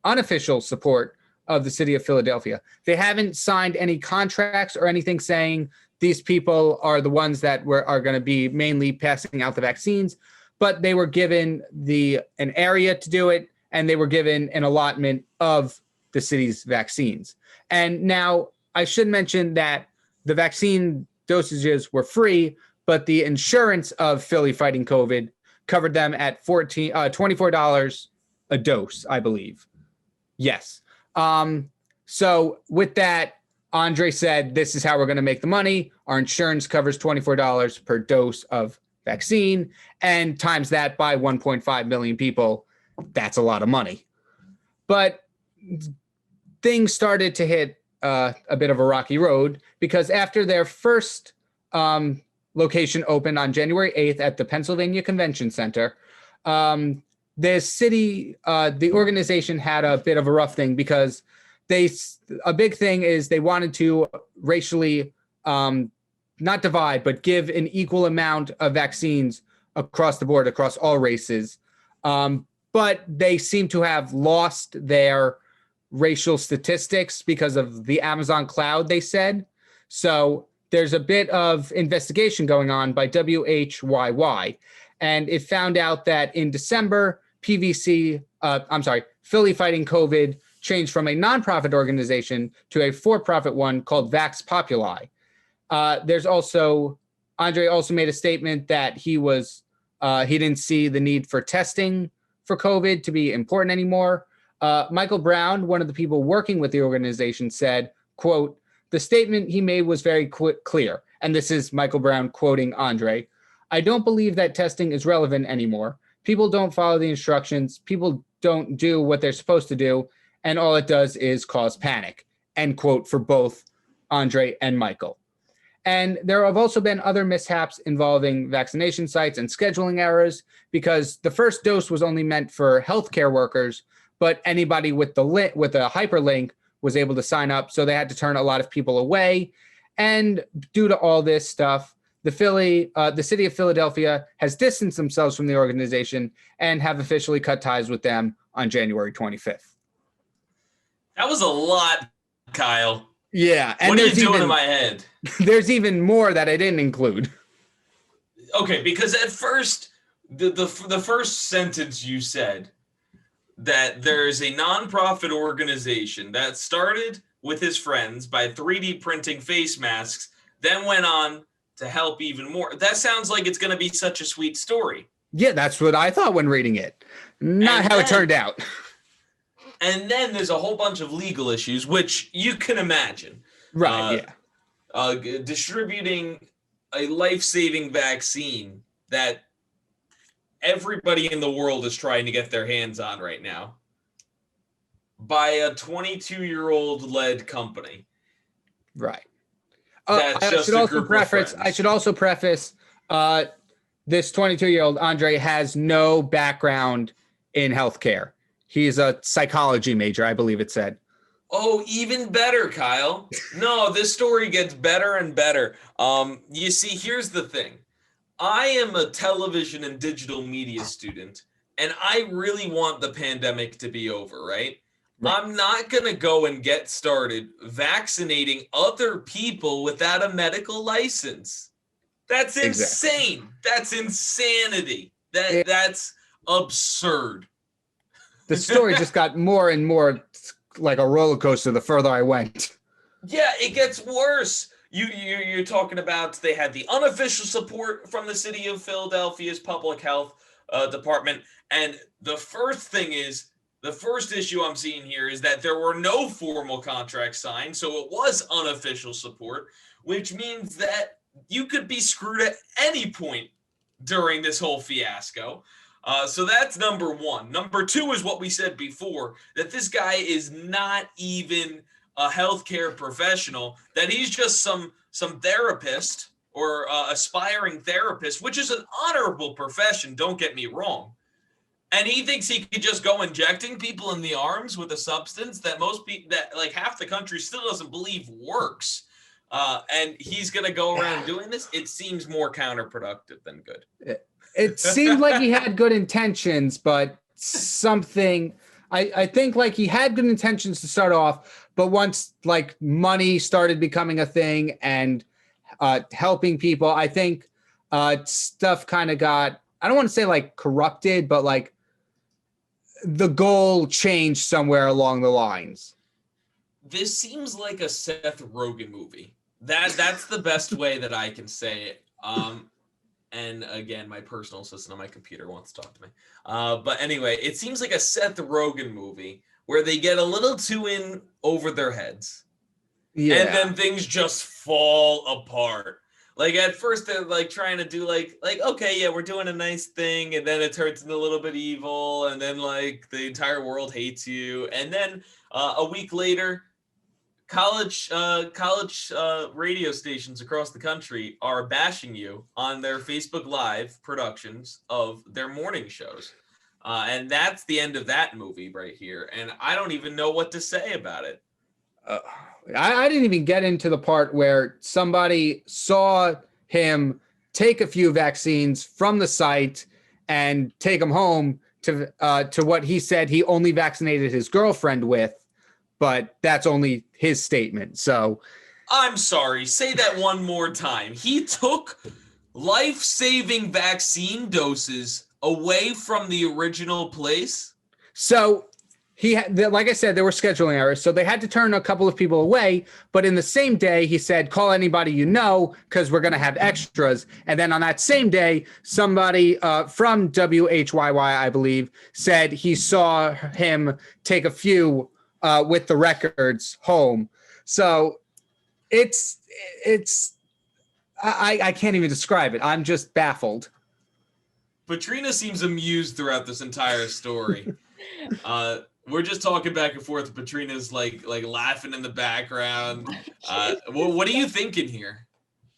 unofficial support of the city of Philadelphia. They haven't signed any contracts or anything saying these people are the ones that are going to be mainly passing out the vaccines, but they were given an area to do it, and they were given an allotment of the city's vaccines. And now I should mention that the vaccine dosages were free, but the insurance of Philly Fighting COVID covered them at $24 a dose, I believe. Yes. So with that, Andre said, this is how we're going to make the money. Our insurance covers $24 per dose of vaccine, and times that by 1.5 million people. That's a lot of money. But things started to hit a bit of a rocky road, because after their first location opened on January 8th at the Pennsylvania Convention Center, the organization had a bit of a rough thing, because a big thing is they wanted to racially not divide, but give an equal amount of vaccines across the board, across all races. But they seem to have lost their racial statistics because of the Amazon cloud, they said. So there's a bit of investigation going on by WHYY, and it found out that in December, Philly Fighting COVID changed from a nonprofit organization to a for-profit one called Vax Populi. Andre also made a statement that he didn't see the need for testing for COVID to be important anymore. Michael Brown, one of the people working with the organization, said, quote, "The statement he made was very clear." And this is Michael Brown quoting Andre. "I don't believe that testing is relevant anymore. People don't follow the instructions. People don't do what they're supposed to do. And all it does is cause panic." End quote for both Andre and Michael. And there have also been other mishaps involving vaccination sites and scheduling errors, because the first dose was only meant for healthcare workers, but anybody with a hyperlink was able to sign up. So they had to turn a lot of people away. And due to all this stuff, the city of Philadelphia has distanced themselves from the organization and have officially cut ties with them on January 25th. That was a lot, Kyle. Yeah. And what are you doing in my head? There's even more that I didn't include. Okay, because at first, the first sentence you said that there's a nonprofit organization that started with his friends by 3D printing face masks, then went on to help even more. That sounds like it's going to be such a sweet story. Yeah, that's what I thought when reading it. Not how it turned out. And then there's a whole bunch of legal issues, which you can imagine. Right, yeah. Distributing a life-saving vaccine that everybody in the world is trying to get their hands on right now by a 22-year-old led company. Right. That's I should also preface this 22-year-old Andre has no background in healthcare. He's a psychology major, I believe it said. Oh, even better, Kyle. No, this story gets better and better. You see, here's the thing. I am a television and digital media student, and I really want the pandemic to be over, right? I'm not going to go and get started vaccinating other people without a medical license. That's insane. That's insanity. That's absurd. The story just got more and more like a roller coaster the further I went. Yeah, it gets worse. You're talking about they had the unofficial support from the city of Philadelphia's public health department, and the first issue I'm seeing here is that there were no formal contracts signed, so it was unofficial support, which means that you could be screwed at any point during this whole fiasco. So that's number one. Number two is what we said before, that this guy is not even a healthcare professional, that he's just some therapist or aspiring therapist, which is an honorable profession, don't get me wrong. And he thinks he could just go injecting people in the arms with a substance that most people, that like half the country still doesn't believe works. And he's going to go around doing this. It seems more counterproductive than good. It seemed like he had good intentions, but I think like he had good intentions to start off, but once like money started becoming a thing and helping people, I think stuff kind of got, I don't want to say like corrupted, but like the goal changed somewhere along the lines. This seems like a Seth Rogen movie. That's the best way that I can say it. And again, my personal assistant on my computer wants to talk to me. But anyway, it seems like a Seth Rogen movie where they get a little too in over their heads. Yeah. And then things just fall apart. Like at first they're like trying to do like, okay, yeah, we're doing a nice thing. And then it turns into a little bit evil. And then like the entire world hates you. And then a week later, college radio stations across the country are bashing you on their Facebook Live productions of their morning shows. And that's the end of that movie right here. And I don't even know what to say about it. I didn't even get into the part where somebody saw him take a few vaccines from the site and take them home to what he said he only vaccinated his girlfriend with. But that's only his statement. So I'm sorry, say that one more time. He took life-saving vaccine doses away from the original place. So he had, like I said, there were scheduling errors. So they had to turn a couple of people away. But in the same day, he said, call anybody you know, because we're going to have extras. And then on that same day, somebody from WHYY, I believe, said he saw him take a few with the records home. So I can't even describe it. I'm just baffled. Patrina seems amused throughout this entire story. We're just talking back and forth. Patrina's like laughing in the background. What are you thinking here?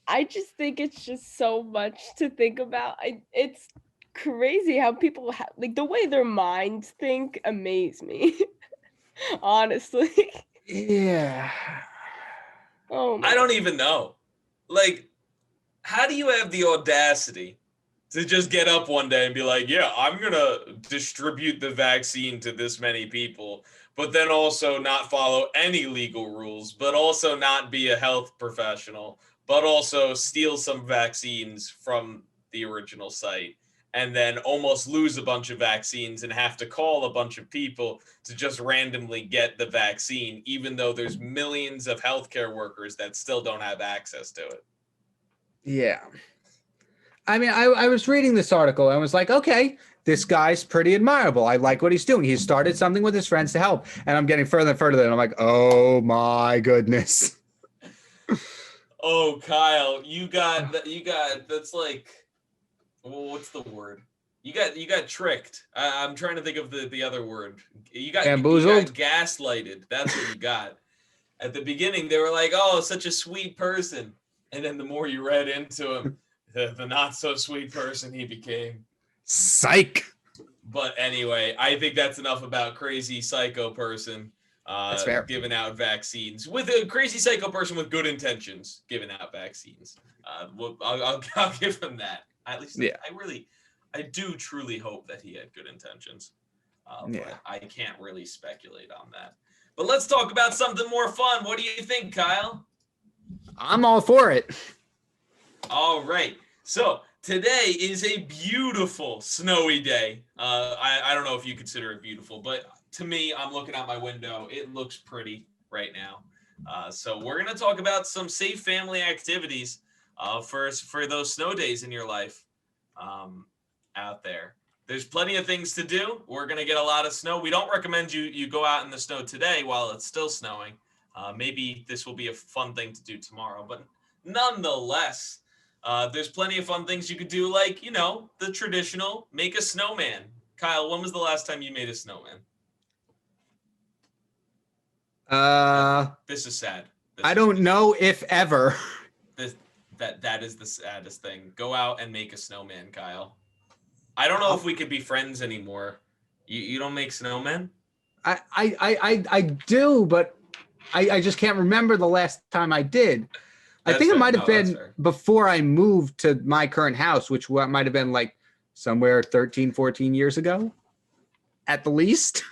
I just think it's just so much to think about. It's crazy how people like the way their minds think amaze me. Honestly. Yeah. Oh my. I don't even know. Like, how do you have the audacity to just get up one day and be like, yeah, I'm going to distribute the vaccine to this many people, but then also not follow any legal rules, but also not be a health professional, but also steal some vaccines from the original site, and then almost lose a bunch of vaccines and have to call a bunch of people to just randomly get the vaccine, even though there's millions of healthcare workers that still don't have access to it. Yeah. I mean, I was reading this article and was like, okay, this guy's pretty admirable. I like what he's doing. He started something with his friends to help. And I'm getting further and further. And I'm like, oh my goodness. Oh, Kyle, you got that's like, well, what's the word? You got tricked. I'm trying to think of the other word. You got bamboozled. You got gaslighted. That's what you got. At the beginning, they were like, "Oh, such a sweet person," and then the more you read into him, the not so sweet person he became. Psych. But anyway, I think that's enough about crazy psycho person. That's fair. Giving out vaccines with a crazy psycho person with good intentions, giving out vaccines. I'll give him that. At least, yeah. I do truly hope that he had good intentions. But I can't really speculate on that. But let's talk about something more fun. What do you think, Kyle? I'm all for it. All right. So today is a beautiful snowy day. I don't know if you consider it beautiful, but to me, I'm looking out my window. It looks pretty right now. So we're going to talk about some safe family activities for those snow days in your life out there. There's plenty of things to do. We're going to get a lot of snow. We don't recommend you go out in the snow today while it's still snowing. Maybe this will be a fun thing to do tomorrow, but nonetheless, there's plenty of fun things you could do, like, the traditional make a snowman. Kyle, when was the last time you made a snowman? This is sad. I don't know if ever. That is the saddest thing. Go out and make a snowman, Kyle. I don't know if we could be friends anymore. You don't make snowmen? I do, but I just can't remember the last time I did. I think it might have been before I moved to my current house, which might have been like somewhere 13, 14 years ago, at the least.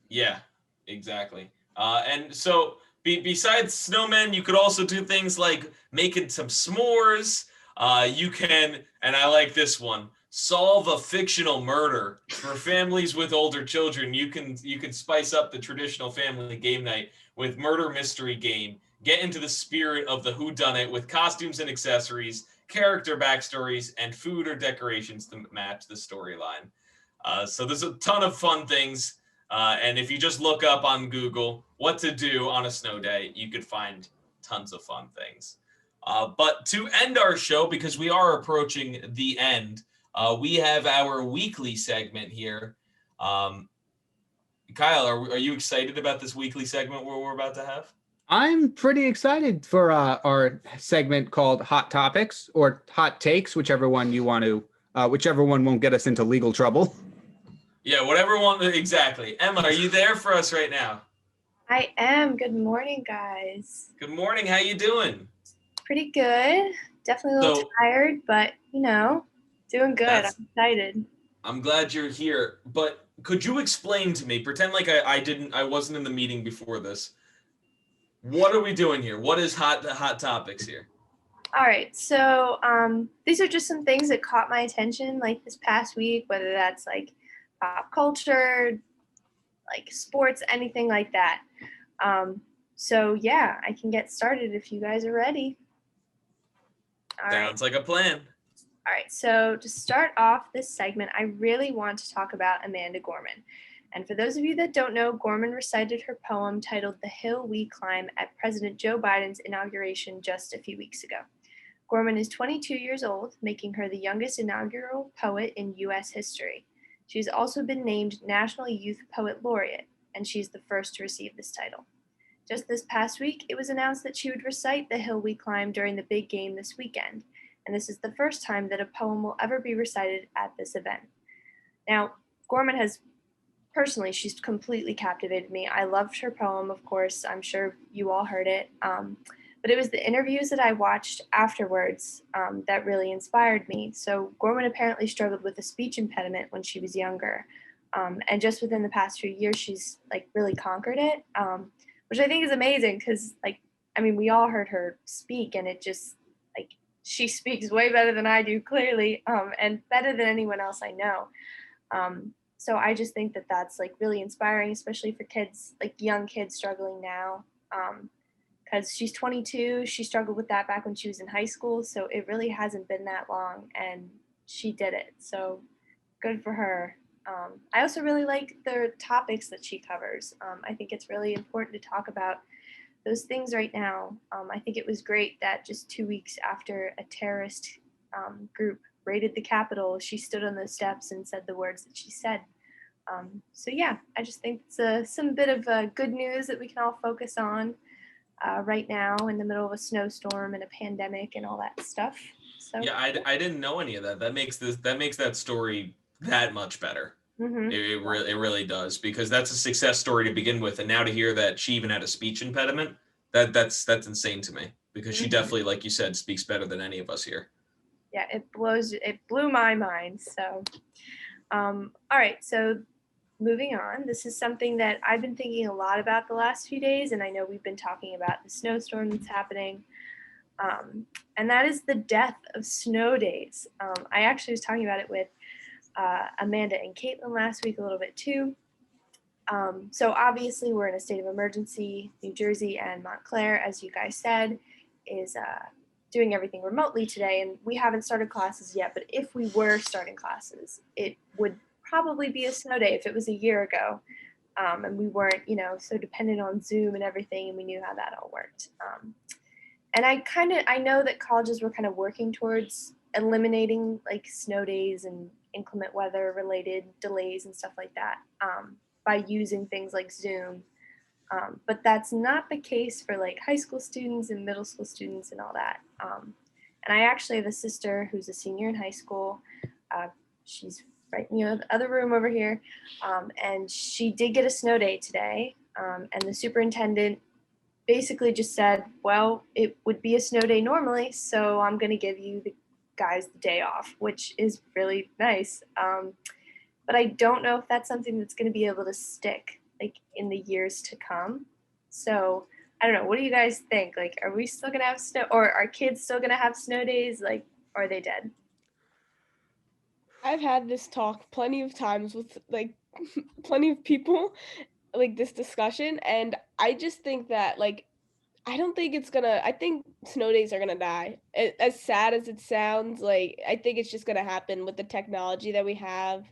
Yeah, exactly. And so besides snowmen, you could also do things like making some s'mores. You can, and I like this one, solve a fictional murder. For families with older children, you can spice up the traditional family game night with murder mystery game. Get into the spirit of the whodunit with costumes and accessories, character backstories, and food or decorations to match the storyline. So there's a ton of fun things. And if you just look up on Google what to do on a snow day, you could find tons of fun things. But to end our show, because we are approaching the end, we have our weekly segment here. Kyle, are you excited about this weekly segment we're about to have? I'm pretty excited for our segment called Hot Topics or Hot Takes, whichever one you want to, whichever one won't get us into legal trouble. Yeah, whatever one, exactly. Emma, are you there for us right now? I am. Good morning, guys. Good morning. How you doing? Pretty good. Definitely a little tired, but, doing good. I'm excited. I'm glad you're here, but could you explain to me, pretend like I wasn't in the meeting before this. What are we doing here? What is hot topics here? All right. So these are just some things that caught my attention like this past week, whether that's like pop culture, like sports, anything like that. So yeah, I can get started if you guys are ready. Sounds like a plan. All right, so to start off this segment, I really want to talk about Amanda Gorman. And for those of you that don't know, Gorman recited her poem titled The Hill We Climb at President Joe Biden's inauguration just a few weeks ago. Gorman is 22 years old, making her the youngest inaugural poet in U.S. history. She's also been named National Youth Poet Laureate, and she's the first to receive this title. Just this past week, it was announced that she would recite The Hill We Climb during the big game this weekend, and this is the first time that a poem will ever be recited at this event. Now, Gorman has, personally, she's completely captivated me. I loved her poem, of course. I'm sure you all heard it. But it was the interviews that I watched afterwards that really inspired me. So Gorman apparently struggled with a speech impediment when she was younger. And just within the past few years, she's like really conquered it, which I think is amazing because we all heard her speak and it just she speaks way better than I do, clearly, and better than anyone else I know. So I just think that that's like really inspiring, especially for kids, like young kids struggling now. Because she's 22, she struggled with that back when she was in high school. So it really hasn't been that long and she did it. So good for her. I also really like the topics that she covers. I think it's really important to talk about those things right now. I think it was great that just 2 weeks after a terrorist group raided the Capitol, she stood on those steps and said the words that she said. So yeah, I just think it's some bit of good news that we can all focus on right now in the middle of a snowstorm and a pandemic and all that stuff. So yeah, I didn't know any of that. That makes that story that much better. Mm-hmm. It really does, because that's a success story to begin with, and now to hear that she even had a speech impediment, that's insane to me, because she definitely, like you said, speaks better than any of us here. Yeah, it blew my mind. So all right, so moving on, this is something that I've been thinking a lot about the last few days, and I know we've been talking about the snowstorm that's happening, and that is the death of snow days. I actually was talking about it with Amanda and Caitlin last week a little bit too. So obviously we're in a state of emergency. New Jersey and Montclair, as you guys said, is doing everything remotely today, and we haven't started classes yet. But if we were starting classes, it would probably be a snow day if it was a year ago, and we weren't, so dependent on Zoom and everything, and we knew how that all worked. And I know that colleges were kind of working towards eliminating like snow days and inclement weather related delays and stuff like that by using things like Zoom. But that's not the case for like high school students and middle school students and all that. And I actually have a sister who's a senior in high school. She's right in the other room over here. And she did get a snow day today. And the superintendent basically just said, well, it would be a snow day normally, so I'm going to give you the guys the day off, which is really nice. But I don't know if that's something that's going to be able to stick like in the years to come. So I don't know. What do you guys think? Like, are we still going to have snow, or are kids still going to have snow days? Like, or are they dead? I've had this talk plenty of times with like plenty of people, like this discussion, and I just think that like I don't think I think snow days are gonna die. As sad as it sounds, like I think it's just gonna happen with the technology that we have.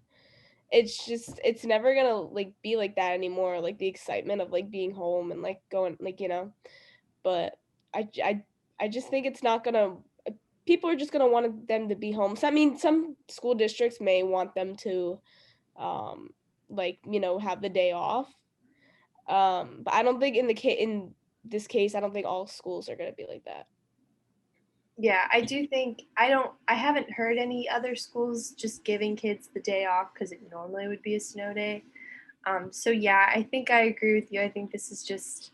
It's never gonna like be like that anymore, like the excitement of like being home and like going like, but I just think it's not gonna people are just gonna want them to be home. So I mean some school districts may want them to like, have the day off. But I don't think in this case, I don't think all schools are gonna be like that. Yeah, I do think I haven't heard any other schools just giving kids the day off because it normally would be a snow day. So yeah, I think I agree with you. I think this is just,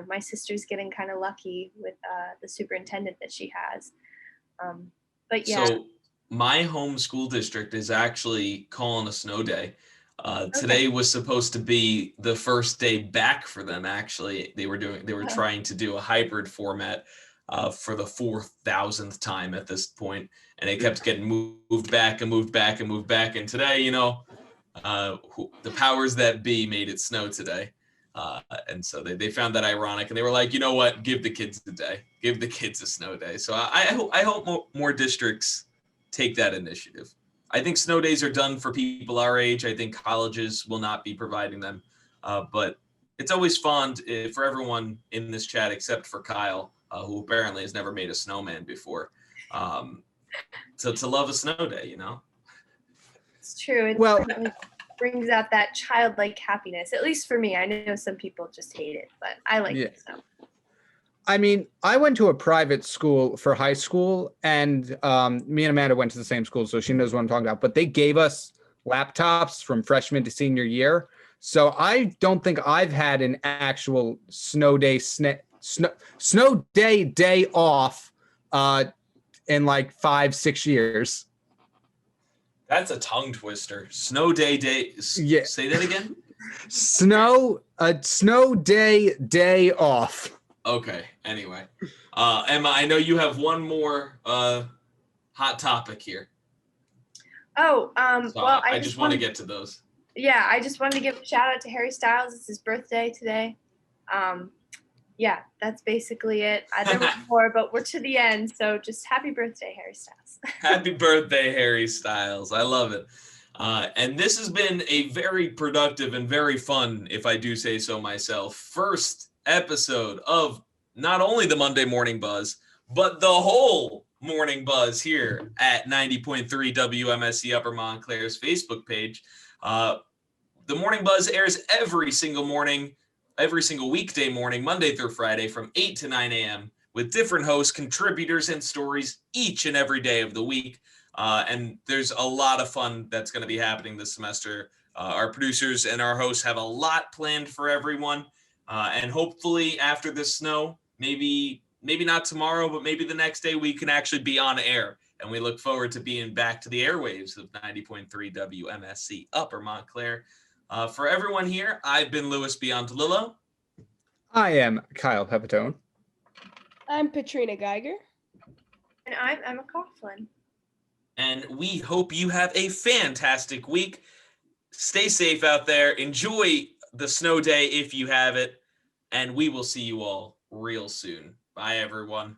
my sister's getting kind of lucky with the superintendent that she has. But yeah. So my home school district is actually calling a snow day. Okay. Today was supposed to be the first day back for them. Actually, they were trying to do a hybrid format for the 4,000th time at this point, and it kept getting moved back and moved back and moved back. And today, the powers that be made it snow today. And so they found that ironic, and they were like, you know what, give the kids a day, give the kids a snow day. So I hope more districts take that initiative. I think snow days are done for people our age. I think colleges will not be providing them, but it's always fun for everyone in this chat, except for Kyle, who apparently has never made a snowman before, to love a snow day, It's true. It definitely brings out that childlike happiness, at least for me. I know some people just hate it, but I like it. So. I mean, I went to a private school for high school, and me and Amanda went to the same school, so she knows what I'm talking about. But they gave us laptops from freshman to senior year. So I don't think I've had an actual snow day day off in like 5-6 years. That's a tongue twister. Snow day. Yeah. Say that again. Snow day off. Okay. Anyway, Emma, I know you have one more hot topic here. Oh, so well, I just want to get to those. Yeah, I just wanted to give a shout out to Harry Styles. It's his birthday today. Yeah, that's basically it. There was more, but we're to the end. So just happy birthday, Harry Styles. Happy birthday, Harry Styles. I love it. And this has been a very productive and very fun, if I do say so myself, first episode of not only the Monday Morning Buzz, but the whole Morning Buzz here at 90.3 WMSC Upper Montclair's Facebook page. The Morning Buzz airs every single weekday morning, Monday through Friday from 8 to 9 a.m. with different hosts, contributors, and stories each and every day of the week. And there's a lot of fun that's going to be happening this semester. Our producers and our hosts have a lot planned for everyone. And hopefully after this snow, maybe not tomorrow, but maybe the next day, we can actually be on air. And we look forward to being back to the airwaves of 90.3 WMSC Upper Montclair. For everyone here, I've been Louis Biontalillo. I am Kyle Pepitone. I'm Katrina Geiger. And I'm Emma Coughlin. And we hope you have a fantastic week. Stay safe out there. Enjoy the snow day if you have it. And we will see you all real soon. Bye, everyone.